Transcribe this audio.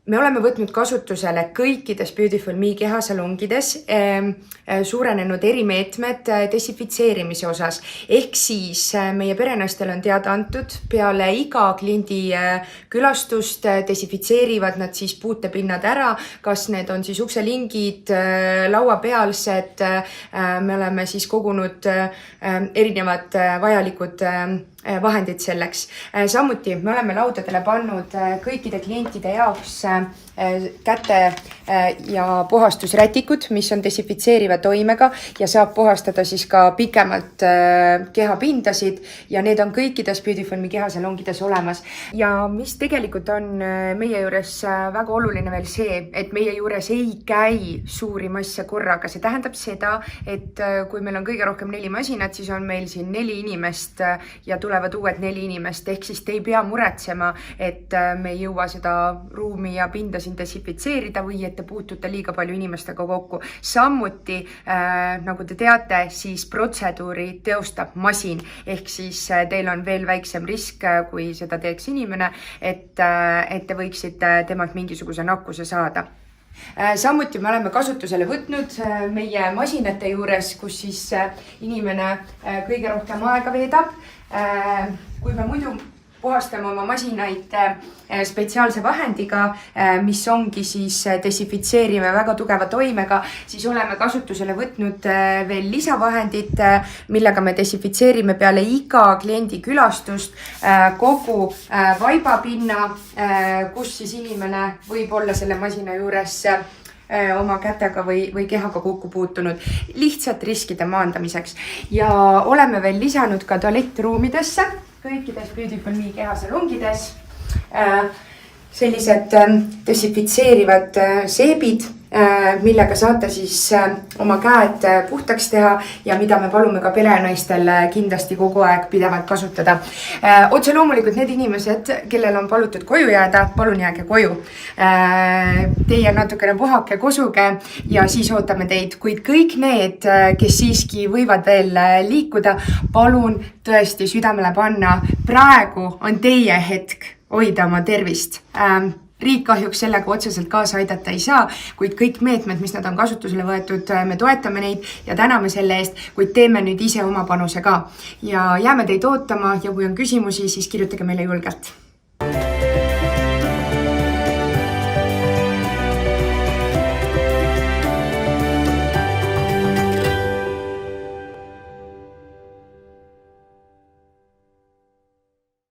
Me oleme võtnud kasutusele kõikides Beautiful Me kehasalongides suurenenud erimeetmed desinfitseerimise osas. Ehk siis meie perenaistel on teada antud, peale iga kliendi külastust desinfitseerivad nad siis puutepinnad ära, kas need on siis ukselingid, lauapealsed. Me oleme siis kogunud erinevad vajalikud vahendid selleks. Samuti me oleme laudadele pannud kõikide klientide jaoks käte ja puhastusrätikud, mis on desinfitseeriva toimega ja saab puhastada siis ka pikemalt kehapindasid ja need on kõikides Beautiful Me kehasalongides olemas. Ja mis tegelikult on meie juures väga oluline veel see, et meie juures ei käi suuri masse korraga. See tähendab seda, et kui meil on kõige rohkem 4 masinat, siis on meil siin 4 inimest ja tulevad uued 4 inimest. Ehk siis te ei pea muretsema, et me ei jõua seda ruumi ja pinda siin desinfitseerida või et te puutute liiga palju inimestega kokku. Samuti, nagu te teate, siis protseduuri teostab masin. Ehk siis teil on veel väiksem risk, kui seda teeks inimene, et te võiksite temalt mingisuguse nakkuse saada. Samuti me oleme kasutusele võtnud meie masinate juures, kus siis inimene kõige rohkem aega veedab. Kui me muidu puhastame oma masinaid spetsiaalse vahendiga, mis ongi siis desinfitseeriva väga tugeva toimega, siis oleme kasutusele võtnud veel lisavahendid, millega me desinfitseerime peale iga kliendi külastust kogu vaibapinna, kus siis inimene võib olla selle masina juures oma kätega või kehaga kokku puutunud lihtsalt riskide maandamiseks. Ja oleme veel lisanud ka tualettruumidesse kõikides Beautiful Me kehasalongides sellised desinfitseerivad seebid, millega saate siis oma käed puhtaks teha ja mida me palume ka perenaistel kindlasti kogu aeg pidevalt kasutada. Otse loomulikult need inimesed, kellel on palutud koju jääda, palun jääge koju. Teie natukene puhake, kosuge ja siis ootame teid, kuid kõik need, kes siiski võivad veel liikuda, palun tõesti südamele panna. Praegu on teie hetk hoida oma tervist. Riik kahjuks sellega otseselt kaasa aidata ei saa, kuid kõik meetmed, mis nad on kasutusele võetud, me toetame neid ja täname selle eest, kuid teeme nüüd ise oma panuse ka. Ja jääme teid ootama ja kui on küsimusi, siis kirjutage meile julgelt.